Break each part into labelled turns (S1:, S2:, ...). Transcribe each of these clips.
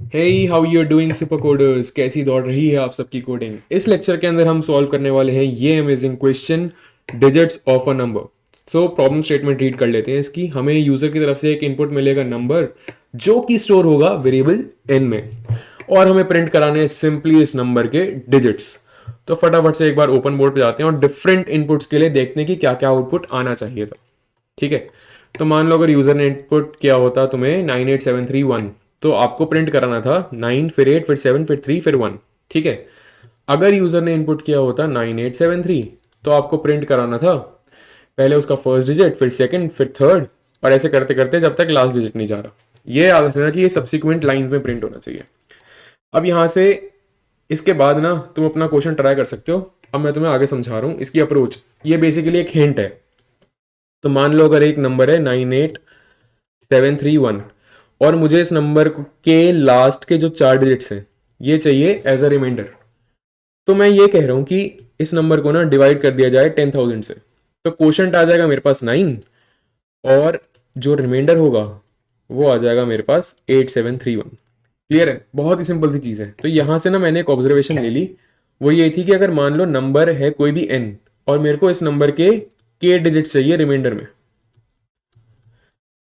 S1: Hey, how you doing super coders? कैसी दौड़ रही है आप सबकी कोडिंग? इस लेक्चर के अंदर हम सॉल्व करने वाले हैं ये amazing question, digits of a number. So problem statement read कर लेते हैं इसकी। हमें यूजर की तरफ से एक इनपुट मिलेगा नंबर, जो कि स्टोर होगा वेरिएबल एन में, और हमें प्रिंट कराने हैं सिंपली इस नंबर के डिजिट्स। तो फटाफट से एक बार ओपन बोर्ड पे जाते हैं और डिफरेंट इनपुट्स के लिए देखते हैं कि क्या क्या आउटपुट आना चाहिए था। ठीक है, तो मान लो अगर यूजर ने इनपुट किया होता तुम्हें 98731, तो आपको प्रिंट कराना था 9 फिर 8 फिर 7 फिर 3 फिर 1। ठीक है, अगर यूजर ने इनपुट किया होता 9873, तो आपको प्रिंट कराना था पहले उसका फर्स्ट डिजिट, फिर सेकंड, फिर थर्ड, और ऐसे करते करते जब तक लास्ट डिजिट नहीं जा रहा। ये याद रखना कि ये सब्सिक्वेंट लाइंस में प्रिंट होना चाहिए। अब यहाँ से इसके बाद ना तुम अपना क्वेश्चन ट्राई कर सकते हो। अब मैं तुम्हें आगे समझा रहा हूँ इसकी अप्रोच। ये बेसिकली एक हिंट है। तो मान लो अगर एक नंबर है 98731, और मुझे इस नंबर के लास्ट के जो 4 डिजिट्स हैं ये चाहिए एज अ रिमाइंडर। तो मैं ये कह रहा हूं कि इस नंबर को ना डिवाइड कर दिया जाए 10,000 से। तो क्वोशंट आ जाएगा मेरे पास 9, और जो रिमाइंडर होगा वो आ जाएगा मेरे पास 8731। क्लियर है? बहुत ही सिंपल सी चीज़ है। तो यहां से ना मैंने एक ऑब्जर्वेशन ले ली। वो ये थी कि अगर मान लो नंबर है कोई भी एन, और मेरे को इस नंबर के डिजिट चाहिए रिमाइंडर में।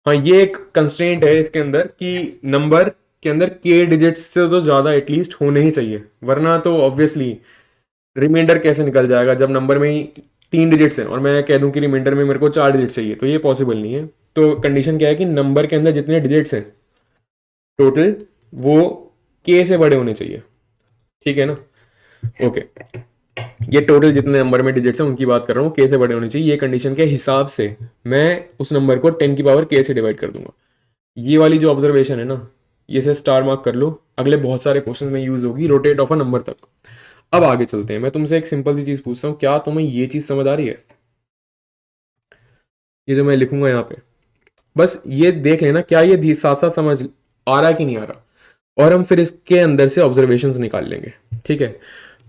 S1: हाँ, ये एक कंस्ट्रेंट है इसके अंदर कि नंबर के अंदर के डिजिट्स से तो ज़्यादा एटलीस्ट होने ही चाहिए, वरना तो ऑब्वियसली रिमाइंडर कैसे निकल जाएगा जब नंबर में ही 3 डिजिट्स हैं और मैं कह दूं कि रिमाइंडर में मेरे को 4 डिजिट चाहिए, तो ये पॉसिबल नहीं है। तो कंडीशन क्या है कि नंबर के अंदर जितने डिजिट्स हैं टोटल, वो के से बड़े होने चाहिए। ठीक है ना? ओके, ये टोटल जितने नंबर में डिजिट्स हैं उनकी बात कर रहा हूँ, के से बड़े होने चाहिए। ये कंडीशन के हिसाब से मैं उस नंबर को 10 की पावर के से डिवाइड कर दूंगा। ये वाली जो ऑब्जर्वेशन है ना, ये से स्टार मार्क कर लो, अगले बहुत सारे क्वेश्चन में यूज होगी, रोटेट ऑफ अ नंबर तक। अब आगे चलते हैं। मैं तुमसे एक सिंपल सी चीज पूछता हूँ, क्या तुम्हें ये चीज समझ आ रही है? ये जो मैं लिखूंगा यहाँ पे, बस ये देख लेना क्या ये साथ साथ समझ आ रहा है कि नहीं आ रहा, और हम फिर इसके अंदर से ऑब्जर्वेशंस निकाल लेंगे। ठीक है,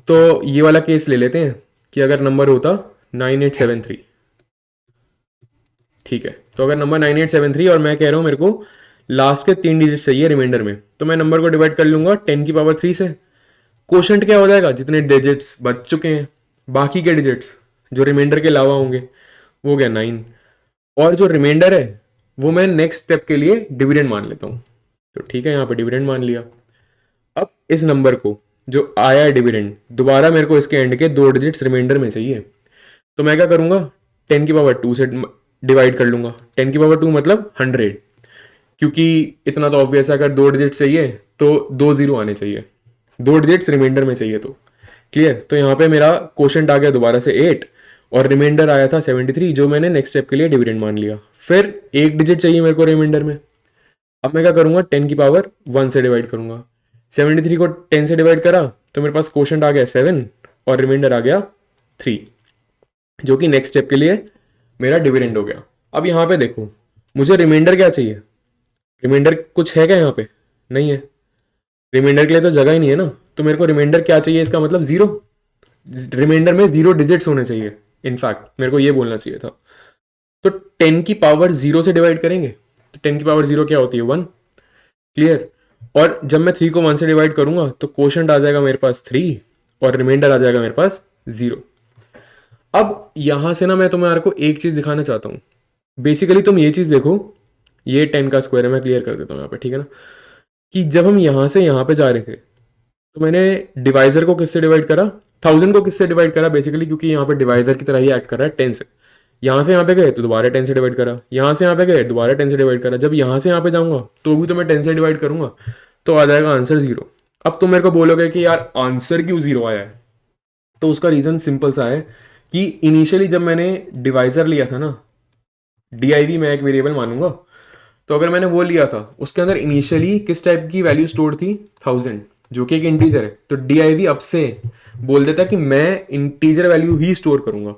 S1: तो ये वाला केस ले लेते हैं कि अगर नंबर होता 9873। ठीक है, तो अगर नंबर 9873 और मैं कह रहा हूँ मेरे को लास्ट के 3 डिजिट चाहिए रिमाइंडर में, तो मैं नंबर को डिवाइड कर लूंगा 10 की पावर 3 से। क्वोशंट क्या हो जाएगा? जितने डिजिट्स बच चुके हैं, बाकी के डिजिट्स जो रिमाइंडर के अलावा होंगे, वो गया 9, और जो रिमाइंडर है वो मैं नेक्स्ट स्टेप के लिए डिविडेंड मान लेता हूँ। तो ठीक है, यहाँ पे डिविडेंड मान लिया। अब इस नंबर को जो आया है डिविडेंड, दोबारा मेरे को इसके एंड के 2 डिजिट्स रिमाइंडर में चाहिए। तो मैं क्या करूंगा? 10 की पावर 2 से डिवाइड कर लूंगा। 10 की पावर 2 मतलब 100, क्योंकि इतना तो ऑब्वियस है, अगर 2 डिजिट चाहिए तो 2 जीरो आने चाहिए, 2 डिजिट्स रिमाइंडर में चाहिए। तो क्लियर? तो यहाँ पे मेरा क्वोशंट आ गया दोबारा से 8, और रिमाइंडर आया था 73, जो मैंने नेक्स्ट स्टेप के लिए डिविडेंड मान लिया। फिर एक डिजिट चाहिए मेरे को रिमाइंडर में। अब मैं क्या करूंगा? 10 की पावर 1 से डिवाइड करूंगा। 73 को 10 से डिवाइड करा तो मेरे पास क्वोशंट आ गया 7, और रिमाइंडर आ गया 3, जो कि नेक्स्ट स्टेप के लिए मेरा डिविडेंड हो गया। अब यहाँ पे देखो, मुझे रिमाइंडर क्या चाहिए? रिमाइंडर कुछ है क्या यहाँ पे? नहीं है। रिमाइंडर के लिए तो जगह ही नहीं है ना। तो मेरे को रिमाइंडर क्या चाहिए? इसका मतलब 0। रिमाइंडर में 0 डिजिट्स होने चाहिए। इनफैक्ट मेरे को ये बोलना चाहिए था। तो 10 की पावर 0 से डिवाइड करेंगे, तो 10 की पावर 0 क्या होती है? 1। क्लियर? और जब मैं 3 को 1 से डिवाइड करूंगा तो क्वोशंट आ जाएगा मेरे पास 3, और रिमाइंडर आ जाएगा मेरे पास 0। अब यहां से ना मैं तुम्हारे को एक चीज दिखाना चाहता हूं। बेसिकली तुम ये चीज देखो, ये 10 का स्क्वायर है, मैं क्लियर कर देता हूँ यहाँ पे। ठीक है ना? कि जब हम यहां से यहां पे जा रहे थे, तो मैंने डिवाइजर को किससे डिवाइड करा? 1000 को किससे डिवाइड करा? बेसिकली क्योंकि यहाँ पे डिवाइजर की तरह ही एक्ट कर रहा है 10 से। यहाँ से यहाँ पे गए तो दोबारा 10 से डिवाइड करा, यहाँ से यहाँ पे गए दोबारा 10 से डिवाइड करा, जब यहाँ से यहाँ पे जाऊंगा तो भी तो मैं 10 से डिवाइड करूंगा, तो आ जाएगा आंसर 0। अब तुम मेरे को बोलोगे कि यार आंसर क्यों 0 आया है? तो उसका रीजन सिंपल सा है कि इनिशियली जब मैंने डिवाइजर लिया था ना, DIV मैं एक वेरिएबल मानूंगा, तो अगर मैंने वो लिया था उसके अंदर इनिशियली किस टाइप की वैल्यू स्टोर थी? 1000, जो कि एक इंटीजर है। तो DIV अब से बोल देता कि मैं इंटीजर वैल्यू ही स्टोर करूंगा।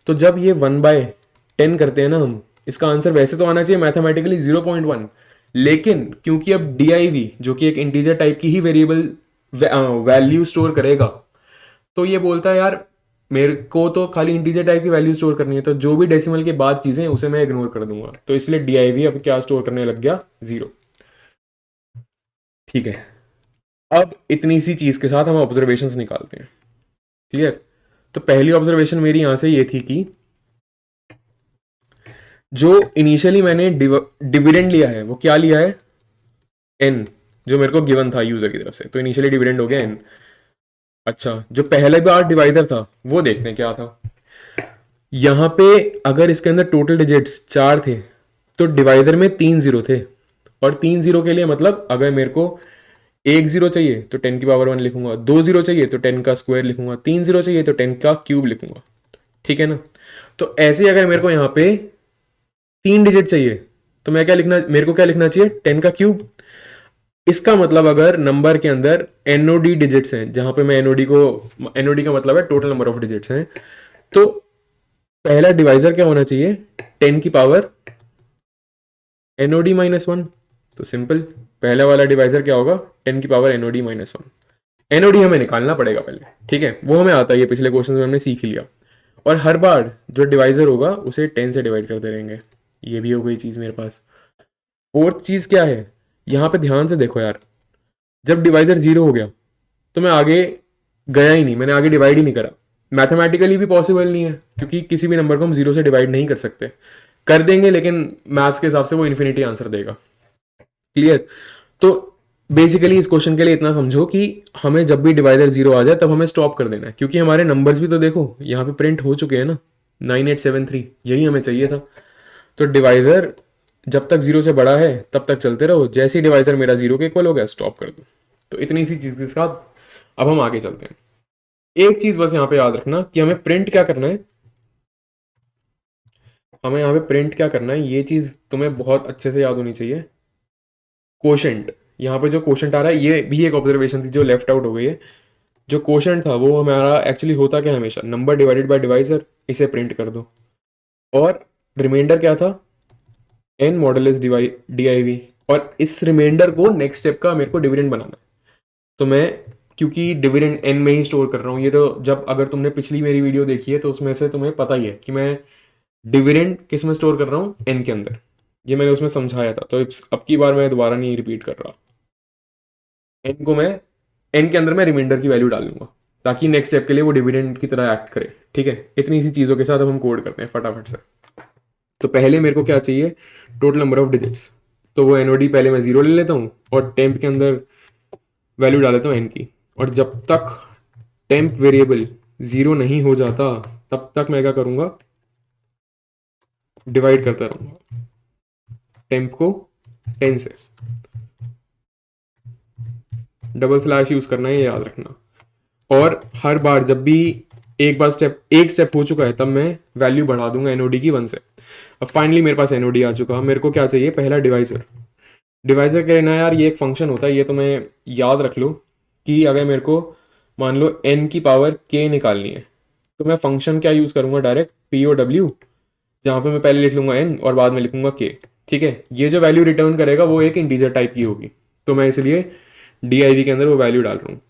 S1: तो जब ये 1/10 करते हैं ना हम, इसका आंसर वैसे तो आना चाहिए मैथमेटिकली 0.1, लेकिन क्योंकि अब DIV जो कि एक इंटीजर टाइप की ही वेरिएबल वैल्यू स्टोर करेगा, तो ये बोलता है यार मेरे को तो खाली इंटीजर टाइप की वैल्यू स्टोर करनी है, तो जो भी डेसिमल के बाद चीजें हैं उसे मैं इग्नोर कर दूंगा। तो इसलिए DIV अब क्या स्टोर करने लग गया? 0। ठीक है, अब इतनी सी चीज के साथ हम ऑब्जर्वेशंस निकालते हैं। क्लियर? तो पहली ऑब्जर्वेशन मेरी यहां से ये थी कि जो इनिशियली मैंने डिविडेंड लिया है वो क्या लिया है, एन, जो मेरे को गिवन था यूजर की तरफ से, तो इनिशियली डिविडेंड हो गया एन। अच्छा, जो पहले बार डिवाइडर था वो देखते हैं क्या था। यहां पे अगर इसके अंदर टोटल डिजिट्स 4 थे तो डिवाइडर में 3 जीरो थे, और 3 जीरो के लिए मतलब अगर मेरे को एक जीरो चाहिए तो 10 की पावर 1 लिखूंगा, 2 जीरो चाहिए तो 10 का स्क्वायर लिखूंगा, 3 जीरो चाहिए तो 10 का क्यूब लिखूंगा। ठीक है ना? तो ऐसे ही अगर मेरे को यहाँ पे 3 डिजिट चाहिए तो मैं क्या लिखना, मेरे को क्या लिखना चाहिए, 10 का क्यूब। इसका मतलब अगर नंबर के अंदर एनओडी डिजिट्स हैं, जहां पे मैं एनओडी को, एनओडी का मतलब है टोटल नंबर ऑफ डिजिट्स हैं, तो पहला डिवाइजर क्या होना चाहिए, 10 की पावर NOD-1। तो सिंपल, पहला वाला डिवाइजर क्या होगा, 10 की पावर NOD-1। एनओडी हमें निकालना पड़ेगा पहले, ठीक है, वो हमें आता है, ये पिछले क्वेश्चन में हमने सीख ही लिया। और हर बार जो डिवाइजर होगा उसे 10 से डिवाइड करते रहेंगे। ये भी हो गई चीज़ मेरे पास। फोर्थ चीज़ क्या है, यहाँ पे ध्यान से देखो यार, जब डिवाइजर जीरो हो गया तो मैं आगे गया ही नहीं, मैंने आगे डिवाइड ही नहीं करा। मैथमेटिकली भी पॉसिबल नहीं है, क्योंकि किसी भी नंबर को हम जीरो से डिवाइड नहीं कर सकते। कर देंगे लेकिन मैथ्स के हिसाब से वो इन्फिनिटी आंसर देगा। क्लियर? तो बेसिकली इस क्वेश्चन के लिए इतना समझो कि हमें जब भी डिवाइडर जीरो आ जाए तब हमें स्टॉप कर देना है, क्योंकि हमारे नंबर्स भी तो देखो यहाँ पे प्रिंट हो चुके हैं ना, 9873, यही हमें चाहिए था। तो डिवाइजर जब तक जीरो से बड़ा है तब तक चलते रहो, जैसे ही डिवाइजर मेरा जीरो के इक्वल हो गया स्टॉप कर दो। तो इतनी सी चीज के साथ अब हम आगे चलते हैं। एक चीज बस यहाँ पे याद रखना कि हमें प्रिंट क्या करना है, हमें यहाँ पे प्रिंट क्या करना है, ये चीज तुम्हें बहुत अच्छे से याद होनी चाहिए। कोशेंट, यहाँ पे जो कोशेंट आ रहा है ये भी एक ऑब्जर्वेशन थी जो लेफ्ट आउट हो गई है। जो कोशेंट था वो हमारा एक्चुअली होता क्या, हमेशा नंबर डिवाइडेड बाय डिवाइजर, इसे प्रिंट कर दो। और रिमाइंडर क्या था, एन मॉडल इज DIV, और इस रिमाइंडर को नेक्स्ट स्टेप का मेरे को डिविडेंड बनाना है। तो मैं, क्योंकि डिविडेंड एन में ही स्टोर कर रहा हूँ, ये तो जब अगर तुमने पिछली मेरी वीडियो देखी है तो उसमें से तुम्हें पता ही है कि मैं डिविडेंड किस में स्टोर कर रहा हूँ, एन के अंदर। ये मैंने उसमें समझाया था, तो अब की बार मैं दोबारा नहीं रिपीट कर रहा। एन को मैं, एन के अंदर मैं रिमाइंडर की वैल्यू डाल लूंगा ताकि नेक्स्ट स्टेप के लिए वो डिविडेंड की तरह एक्ट करे। ठीक है, इतनी सी चीज़ों के साथ अब हम कोड करते हैं फटाफट से। तो पहले मेरे को क्या चाहिए, टोटल नंबर ऑफ डिजिट्स। तो वो एनओडी पहले मैं जीरो ले लेता हूँ और टेम्प के अंदर वैल्यू डाल देता हूँ एन की। और जब तक टेम्प वेरिएबल जीरो नहीं हो जाता तब तक मैं क्या करूँगा, डिवाइड करता रहूँगा टेम्प को 10 से। डबल स्लैश यूज करना है, ये याद रखना। और हर बार जब भी एक स्टेप हो चुका है तब मैं वैल्यू बढ़ा दूंगा एनओडी की 1 से। अब फाइनली मेरे पास एनओडी आ चुका। मेरे को क्या चाहिए, पहला डिवाइजर। डिवाइजर कहना यार ये एक फंक्शन होता है, ये तो मैं याद रख लो कि अगर मेरे को मान लो n की पावर k निकालनी है तो मैं फंक्शन क्या यूज करूंगा, डायरेक्ट POW, जहां पे मैं पहले लिख लूंगा n और बाद में लिखूंगा k। ठीक है, ये जो वैल्यू रिटर्न करेगा वो एक इंटीजर टाइप की होगी, तो मैं इसलिए DIV के अंदर वो वैल्यू डाल रहा हूँ।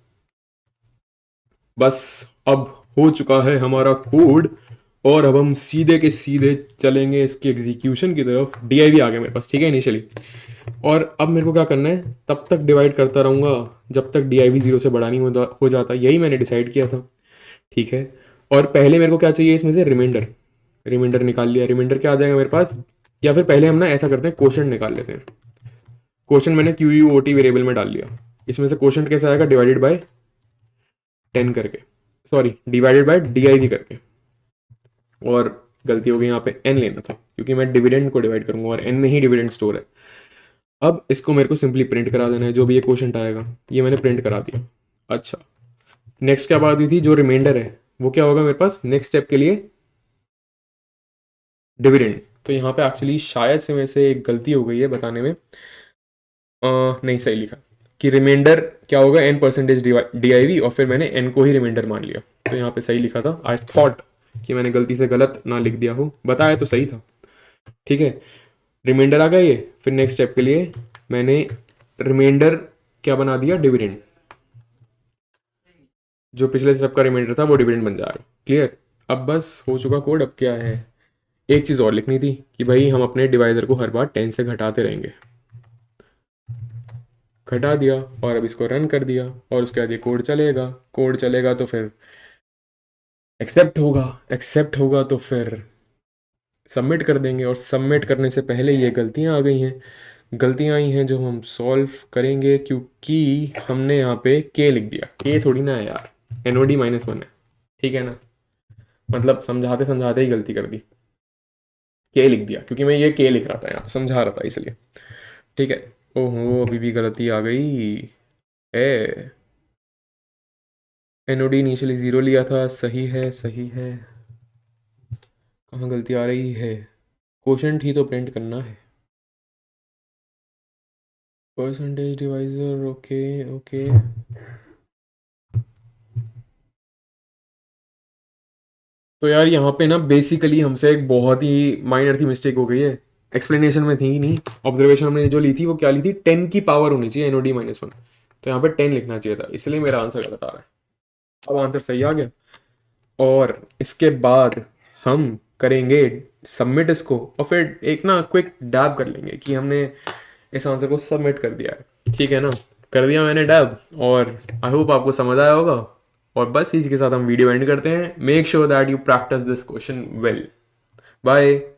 S1: बस अब हो चुका है हमारा कोड, और अब हम सीधे के सीधे चलेंगे इसके एग्जीक्यूशन की तरफ। DIV आ गया मेरे पास, ठीक है, इनिशियली। और अब मेरे को क्या करना है, तब तक डिवाइड करता रहूँगा जब तक DIV जीरो से बड़ा नहीं हो जाता, यही मैंने डिसाइड किया था। ठीक है, और पहले मेरे को क्या चाहिए इसमें से, रिमाइंडर। रिमाइंडर निकाल लिया। रिमाइंडर क्या आ जाएगा मेरे पास, या फिर पहले हम ना ऐसा करते हैं, क्वोशंट निकाल लेते हैं। क्वोशंट मैंने QUOT वेरिएबल में डाल लिया। इसमें से क्वोशंट कैसे आएगा, डिवाइडेड बाय 10 करके, सॉरी डिवाइडेड बाय DIV करके। और गलती हो गई, यहाँ पे n लेना था क्योंकि मैं डिविडेंड को डिवाइड करूंगा और n में ही डिविडेंड स्टोर है। अब इसको मेरे को सिंपली प्रिंट करा देना है, जो भी ये क्वेश्चन आएगा ये मैंने प्रिंट करा दिया। अच्छा, नेक्स्ट क्या बात हुई थी, जो रिमाइंडर है वो क्या होगा मेरे पास नेक्स्ट स्टेप के लिए, डिविडेंड। तो यहाँ पे एक्चुअली शायद से मेरे से एक गलती हो गई है बताने में, नहीं सही लिखा कि रिमाइंडर क्या होगा, n% DIV, और फिर मैंने n को ही रिमाइंडर मान लिया। तो यहाँ पे सही लिखा था। आई थॉट कि मैंने गलती से गलत ना लिख दिया हो, बताया तो सही था। ठीक है, रिमाइंडर आ गया ये। फिर नेक्स्ट स्टेप के लिए मैंने रिमाइंडर क्या बना दिया, डिविडेंड। जो पिछले स्टेप का रिमाइंडर था वो डिविडेंड बन जाएगा। क्लियर? अब बस हो चुका कोड। अब क्या है, एक चीज़ और लिखनी थी कि भाई हम अपने डिवाइडर को हर बार 10 से घटाते रहेंगे। घटा दिया और अब इसको रन कर दिया और उसके बाद ये कोड चलेगा तो फिर एक्सेप्ट होगा तो फिर सबमिट कर देंगे, और सबमिट करने से पहले ये गलतियां आ गई हैं, गलतियां आई हैं जो हम सॉल्व करेंगे, क्योंकि हमने यहाँ पे के लिख दिया। के थोड़ी ना है यार, NOD-1 है, ठीक है ना, मतलब समझाते समझाते ही गलती कर दी, के लिख दिया क्योंकि मैं ये के लिख रहा था यहाँ समझा रहा था इसलिए, ठीक है। ओहो अभी भी गलती आ गई है। NOD इनिशियली 0 लिया था, सही है सही है। कहाँ गलती आ रही है, क्वोशंट ही तो प्रिंट करना है। Percentage divisor, okay okay. तो यार यहाँ पे ना बेसिकली हमसे एक बहुत ही माइनर सी मिस्टेक हो गई है, एक्सप्लेनेशन में थी ही नहीं, ऑब्जर्वेशन हमने जो ली थी वो क्या ली थी, 10 की पावर होनी चाहिए NOD-1, तो यहाँ पे 10 लिखना चाहिए था, इसलिए मेरा आंसर गलत आ रहा है। अब आंसर सही आ गया, और इसके बाद हम करेंगे सबमिट इसको, और फिर एक ना क्विक डैब कर लेंगे कि हमने इस आंसर को सबमिट कर दिया है, ठीक है ना। कर दिया मैंने डैब, और आई होप आपको समझ आया होगा, और बस इसी के साथ हम वीडियो एंड करते हैं। Make sure that you practice this question well. Bye.